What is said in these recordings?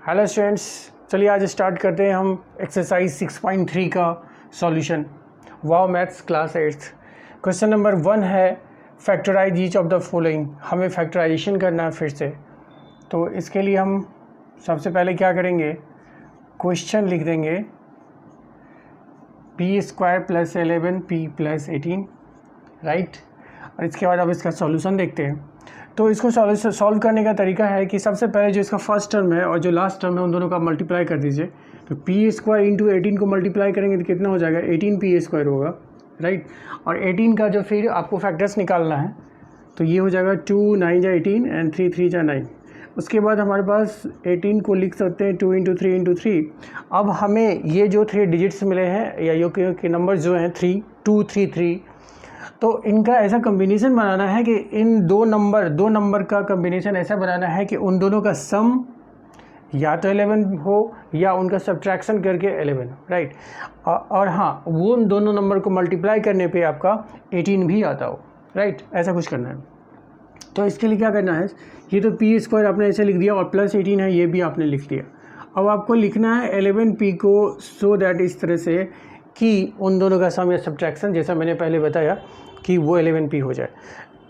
Hello students, चलिए आज start करते हैं हम एक्सरसाइज 6.3 का solution. Wow maths class 8। Question number 1 है factorise each of the following. हमें फैक्टराइजेशन करना है फिर से। तो इसके लिए हम सबसे पहले क्या करेंगे, क्वेश्चन लिख देंगे p² + 11p + 18, राइट। और इसके बाद अब इसका सॉल्यूशन देखते हैं। तो इसको सॉल्व करने का तरीका है कि सबसे पहले जो इसका फर्स्ट टर्म है और जो लास्ट टर्म है उन दोनों का मल्टीप्लाई कर दीजिए। तो p² × 18 को मल्टीप्लाई करेंगे तो कितना हो जाएगा, 18p² होगा, राइट। और 18 का जो फिर आपको फैक्टर्स निकालना है तो ये हो जाएगा 2 9 जा 18 एंड 3 3 जा 9। उसके बाद हमारे पास 18 को लिख सकते हैं 2 × 3 × 3। अब हमें ये जो 3 डिजिट्स मिले हैं या यो के नंबर जो हैं 3 2 3 3, तो इनका ऐसा कम्बिनेशन बनाना है कि इन दो नंबर का कम्बिनेशन ऐसा बनाना है कि उन दोनों का सम या तो 11 हो या उनका सब्ट्रैक्शन करके 11, राइट। और हाँ, वो उन दोनों नंबर को मल्टीप्लाई करने पे आपका 18 भी आता हो, राइट। ऐसा कुछ करना है। तो इसके लिए क्या करना है, ये तो p² आपने ऐसे लिख दिया और +18 है, ये भी आपने लिख दिया। अब आपको लिखना है 11p को सो दैट इस तरह से कि उन दोनों का सम या सब्ट्रैक्शन, जैसा मैंने पहले बताया कि वो 11p हो जाए।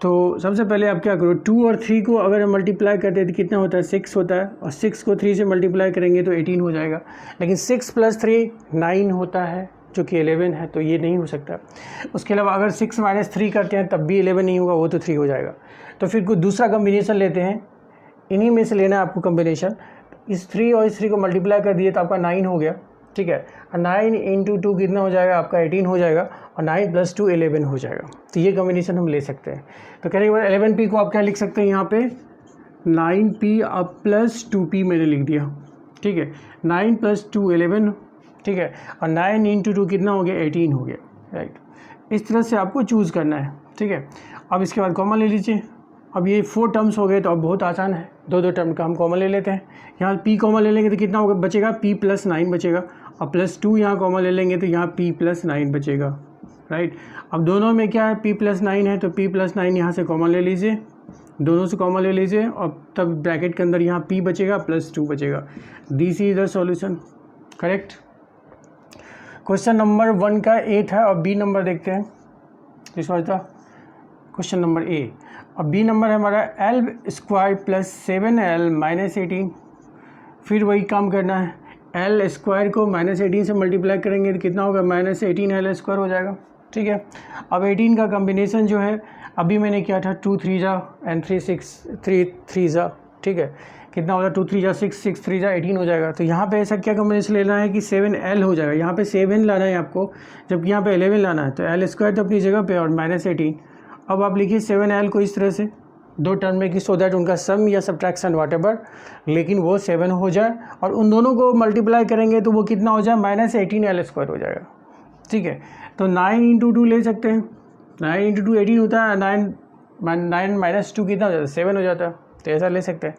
तो सबसे पहले आप क्या करो, 2 और 3 को अगर हम मल्टीप्लाई करते हैं तो कितना होता है, 6 होता है। और 6 को 3 से मल्टीप्लाई करेंगे तो 18 हो जाएगा। लेकिन 6 + 3 9 होता है जो कि 11 है, तो ये नहीं हो सकता। उसके अलावा अगर 6 - 3 करते हैं तब भी 11 नहीं होगा, वो तो 3 हो जाएगा। तो फिर कोई दूसरा कम्बिनेशन लेते हैं, इन्हीं में से लेना है आपको कम्बिनेशन। इस 3 और इस 3 को मल्टीप्लाई कर दिए तो आपका 9 हो गया, ठीक है। 9 × 2 कितना हो जाएगा, आपका 18 हो जाएगा। और 9 + 2 11 हो जाएगा। तो ये कम्बिनेशन हम ले सकते हैं। तो कहने के बाद 11p को आप क्या लिख सकते हैं, यहाँ पे 9p अब +2p मैंने लिख दिया, ठीक है। 9 + 2 11, ठीक है। और 9 × 2 कितना हो गया, 18 हो गया, राइट। इस तरह से आपको चूज़ करना है, ठीक है। अब इसके बाद कॉमन ले लीजिए। अब ये 4 टर्म्स हो गए तो अब बहुत आसान है, दो टर्म का हम कॉमन ले लेते हैं। यहाँ p कॉमन ले लेंगे तो कितना होगा, बचेगा p + 9 बचेगा। और +2 यहाँ कॉमन ले लेंगे तो यहाँ p + 9 बचेगा, राइट। अब दोनों में क्या है, p + 9 है तो p + 9 यहाँ से कॉमन ले लीजिए, दोनों से कॉमन ले लीजिए। और तब ब्रैकेट के अंदर यहाँ p बचेगा +2 बचेगा। This is the solution, correct. Question number 1 का A था। और B नंबर देखते हैं। This was the question number A। अब B नंबर है हमारा l² + 7l - 18। फिर वही काम करना है, l² को -18 से मल्टीप्लाई करेंगे तो कितना होगा, -18l² हो जाएगा, ठीक है। अब 18 का कम्बिनेशन जो है अभी मैंने किया था 2 3 जा एंड 3 3 जा, ठीक है। कितना होगा, 2 3 जा 6 6 3 जा 18 हो जाएगा। तो यहाँ पे ऐसा क्या कम्बिनेशन लेना है कि 7l हो जाएगा। यहाँ पे 7 लाना है आपको, जबकि यहाँ पे 11 लाना है। तो l² तो अपनी जगह पे और -18। अब आप लिखिए 7l को इस तरह से दो टर्म में कि सो दैट उनका सम या सब्ट्रैक्शन व्हाटएवर, लेकिन वो 7 हो जाए। और उन दोनों को मल्टीप्लाई करेंगे तो वो कितना हो जाए, -18l² हो जाएगा, ठीक है। तो 9 × 2 ले सकते हैं। 9 × 2 18 होता है। 9 - 2 कितना हो जाता है, 7 हो जाता है। तो ऐसा ले सकते हैं।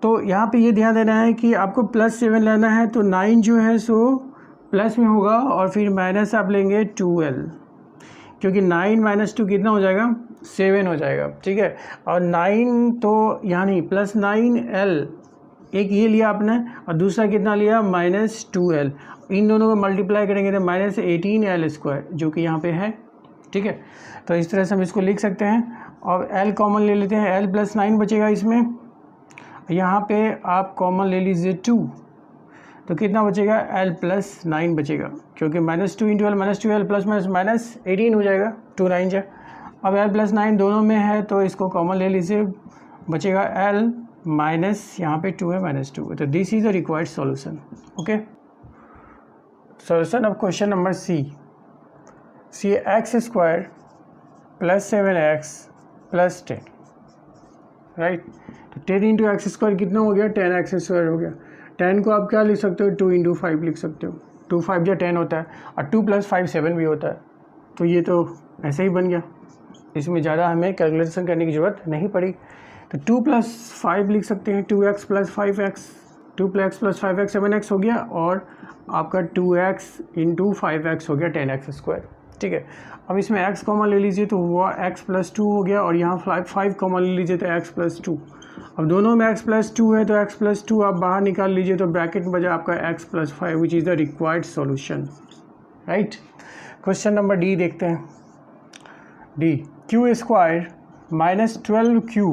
तो यहाँ पे ये ध्यान देना है कि आपको +7 लेना है तो 9 जो है सो प्लस में होगा और फिर माइनस आप लेंगे 2l, क्योंकि 9 - 2 कितना हो जाएगा, 7 हो जाएगा, ठीक है। और 9 तो यहाँ नहीं, +9l एक ये लिया आपने और दूसरा कितना लिया, -2l। इन दोनों को मल्टीप्लाई करेंगे तो -18l² जो कि यहाँ पे है, ठीक है। तो इस तरह से हम इसको लिख सकते हैं। और l कॉमन ले लेते हैं, l + 9 बचेगा इसमें। यहाँ पे आप कॉमन ले लीजिए 2, तो कितना बचेगा, l + 9 बचेगा, क्योंकि -2 × l -2l + -18 हो जाएगा, 2 9 जा। अब l + 9 दोनों में है तो इसको कॉमन ले लीजिए, बचेगा l माइनस यहाँ पे 2 है -2। तो this is the required solution, okay. Solution of question number C x² + 7x + 10, right. तो 10 × x² कितना हो गया, 10x² हो गया। 10 को आप क्या लिख सकते हो, 2 × 5 लिख सकते हो। 2 5 जा 10 होता है और 2 + 5 7 भी होता है। तो ये तो ऐसे ही बन गया, इसमें ज़्यादा हमें कैलकुलेशन करने की ज़रूरत नहीं पड़ी। तो 2 + 5 लिख सकते हैं, 2x + 5x, 2x + 5x 7x हो गया। और आपका 2x × 5x हो गया 10x², ठीक है। अब इसमें x कॉमन ले लीजिए तो हुआ x + 2 हो गया। और यहाँ 5 कॉमन ले लीजिए तो x + 2। अब दोनों में x प्लस 2 है तो x प्लस 2 आप बाहर निकाल लीजिए, तो ब्रैकेट में बचा आपका x plus 5 which is the required solution, right. Question number D देखते हैं। D, Q square minus 12q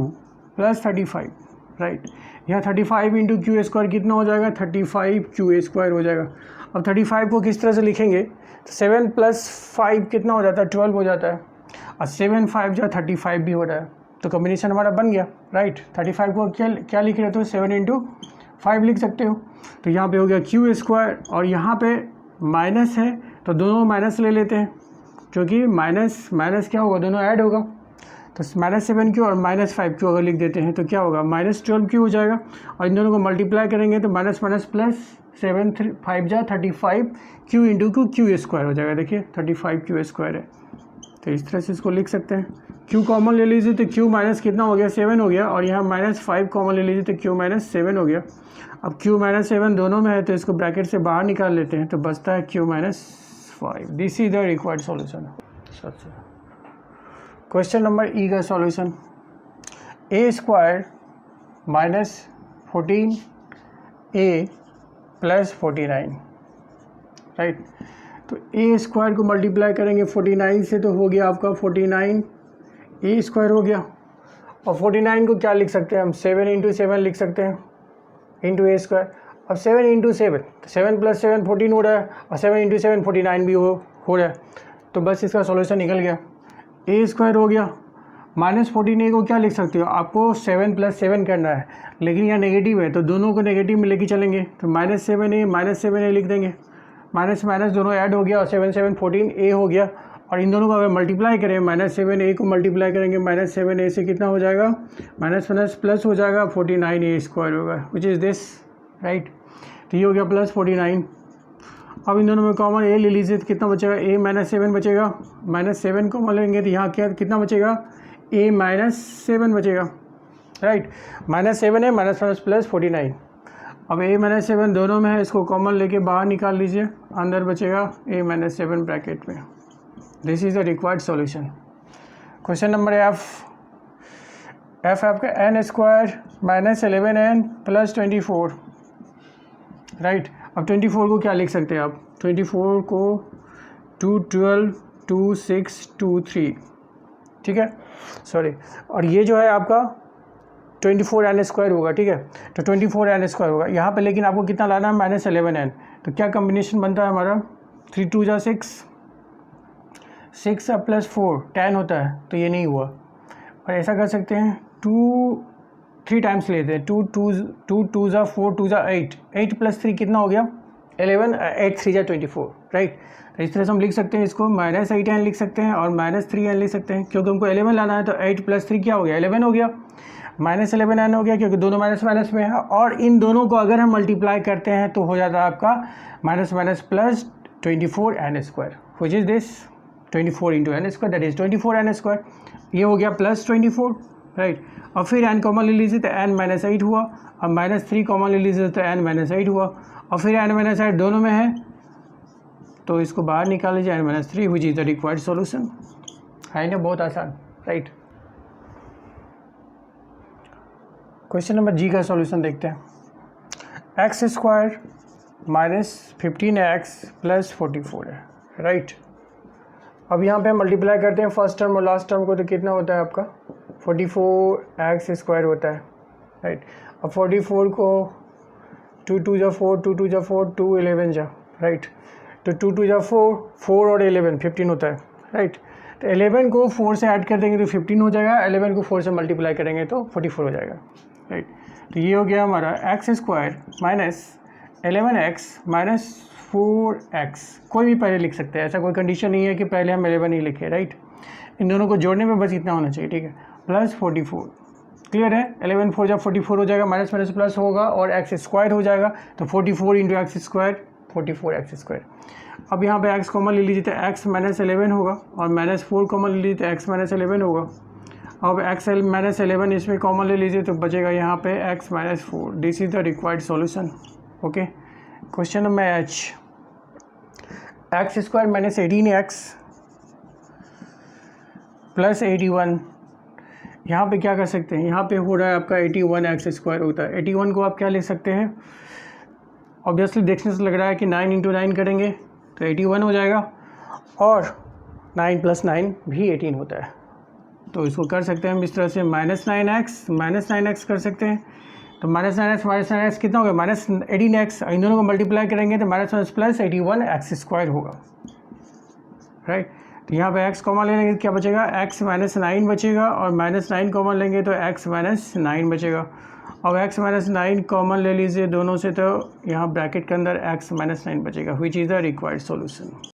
plus 35, right. यहाँ 35 इंटू क्यू स्क्वायर कितना हो जाएगा, 35q स्क्वायर हो जाएगा। अब 35 को किस तरह से लिखेंगे, तो 7 प्लस 5 कितना हो जाता है, 12 हो जाता है, और 7 5 जो 35 भी हो रहा है, तो कॉम्बिनेशन हमारा बन गया, राइट। 35 को क्या लिख रहे हो, 7 इंटू 5 लिख सकते हो। तो यहाँ पे हो गया क्यू स्क्वायर, और यहाँ पे माइनस है तो दोनों माइनस ले लेते हैं, क्योंकि माइनस माइनस क्या होगा, दोनों ऐड होगा। तो -7q और -5q अगर लिख देते हैं तो क्या होगा, -12q हो जाएगा, और इन दोनों को मल्टीप्लाई करेंगे तो माइनस माइनस प्लस 7 5 जा 35q इंटू क्यू स्क्वायर हो जाएगा। देखिए 35q स्क्वायर है, तो इस तरह से इसको लिख सकते हैं। q कॉमन ले लीजिए तो q माइनस कितना हो गया, 7 हो गया, और यहाँ -5 कॉमन ले लीजिए तो q माइनस 7 हो गया। अब q माइनस 7 दोनों में है तो इसको ब्रैकेट से बाहर निकाल लेते हैं, तो बचता है q minus 5। This is the required solution. Question number E का solution, a square minus 14a plus 49, right. तो ए स्क्वायर को मल्टीप्लाई करेंगे 49 से तो हो गया आपका 49 ए स्क्वायर हो गया, और 49 को क्या लिख सकते हैं हम, 7 इंटू 7 लिख सकते हैं इंटू ए स्क्वायर। अब 7 इंटू 7 तो 7 प्लस 7 14 हो रहा है, और 7 इंटू 7 49 भी हो रहा है, तो बस इसका सॉल्यूशन निकल गया। ए स्क्वायर हो गया, -14a को क्या लिख सकते हो, आपको 7 प्लस 7 करना है, लेकिन यहाँ नेगेटिव है तो दोनों को नेगेटिव में लेके चलेंगे, तो -7a लिख देंगे, माइनस माइनस दोनों ऐड हो गया, और 7 7 14a हो गया, और इन दोनों को अगर मल्टीप्लाई करें, -7a को मल्टीप्लाई करेंगे -7a से कितना हो जाएगा, माइनस माइनस प्लस हो जाएगा, 49a स्क्वायर होगा, विच इज़ दिस, राइट। तो ये हो गया प्लस 49। अब इन दोनों में कॉमन a ले लीजिए तो कितना बचेगा, a माइनस 7 बचेगा, -7 कॉमन लेंगे तो यहाँ कितना बचेगा, a माइनस 7 बचेगा, राइट। -7 है, माइनस माइनस प्लस 49। अब a माइनस 7 दोनों में है, इसको कॉमन लेके बाहर निकाल लीजिए, अंदर बचेगा a माइनस 7 ब्रैकेट में। This is the required solution. Question number F आपका n square minus 11n plus 24, right. अब 24 को क्या लिख सकते हैं आप, 24 को 2 12 2 6 2 3, ठीक है, सॉरी, और ये जो है आपका 24n स्क्वायर होगा, ठीक है। तो 24n स्क्वायर होगा यहाँ पे, लेकिन आपको कितना लाना है, -11n। तो क्या कम्बिनेशन बनता है हमारा, 3 2 जा 6 6 प्लस 4 10 होता है, तो ये नहीं हुआ। और ऐसा कर सकते हैं, 2 3 टाइम्स लेते हैं, 2 2 जा 4 2 जा 8 8 प्लस 3 कितना हो गया, 11 8 3 जा 24, राइट। तो इस तरह से हम लिख सकते हैं इसको, -8n लिख सकते हैं और -3n लिख सकते हैं, क्योंकि हमको 11 लाना है, तो 8 प्लस 3 क्या हो गया, 11 हो गया, -11n हो गया, क्योंकि दोनों माइनस माइनस में है, और इन दोनों को अगर हम मल्टीप्लाई करते हैं तो हो जाता है आपका minus minus plus 24n square, which is this 24 into n square, that is 24n square. ये हो गया प्लस 24, राइट। और फिर n कॉमन ले लीजिए तो n माइनस 8 हुआ, और -3 कॉमन ले लीजिए तो n माइनस 8 हुआ, और फिर n माइनस 8 दोनों में है तो इसको बाहर निकाल लीजिए, n minus 3 which is the required solution. है ना, बहुत आसान, राइट। क्वेश्चन नंबर जी का सॉल्यूशन देखते हैं। X square minus 15x plus 44 है, राइट। अब यहाँ पे हम मल्टीप्लाई करते हैं फर्स्ट टर्म और लास्ट टर्म को, तो कितना होता है आपका 44x स्क्वायर होता है, राइट। अब 44 को 2 2 जा 4 2 2 जा 4 2 11 जा, राइट। तो 2 2 जा 4 4 और 11 15 होता है, राइट। तो 11 को 4 से ऐड कर देंगे तो 15 हो जाएगा, 11 को 4 से मल्टीप्लाई करेंगे तो 44 हो जाएगा, राइट। तो ये हो गया हमारा x square minus 11x minus 4x, कोई भी पहले लिख सकते हैं, ऐसा कोई कंडीशन नहीं है कि पहले हम 11 ही लिखें, राइट। इन दोनों को जोड़ने में बस इतना होना चाहिए, ठीक है, प्लस 44, क्लियर है। 11 4 जब 44 हो जाएगा, माइनस माइनस प्लस होगा और एक्स स्क्वायर हो जाएगा, तो 44 into x square 44x square. अब यहाँ पे x कॉमन ले लीजिए तो x माइनस 11 होगा, और -4 कॉमन ले लीजिए तो x माइनस 11 होगा। अब x माइनस 11 इसमें कॉमन ले लीजिए तो बचेगा यहाँ पे x minus 4। This is the required solution, okay. Question number H, x square minus 18x plus 81 यहाँ पे क्या कर सकते हैं, यहाँ पे हो रहा है आपका 81x² होता है। 81 को आप क्या लिख सकते हैं, ऑब्वियसली देखने से लग रहा है कि 9 × 9 करेंगे तो 81 हो जाएगा, और 9 + 9 भी 18 होता है। तो इसको कर सकते हैं हम इस तरह से, -9x कर सकते हैं। तो -9x कितना हो गया, -18x। इन दोनों को मल्टीप्लाई करेंगे तो -1 + 81x² होगा, राइट। तो यहाँ पे x कॉमन ले लेंगे, क्या बचेगा, x - 9 बचेगा, और -9 कॉमन लेंगे तो x - 9 बचेगा। अब x - 9 कॉमन ले लीजिए दोनों से, तो यहाँ ब्रैकेट के अंदर x - 9 बचेगा, which is the required solution.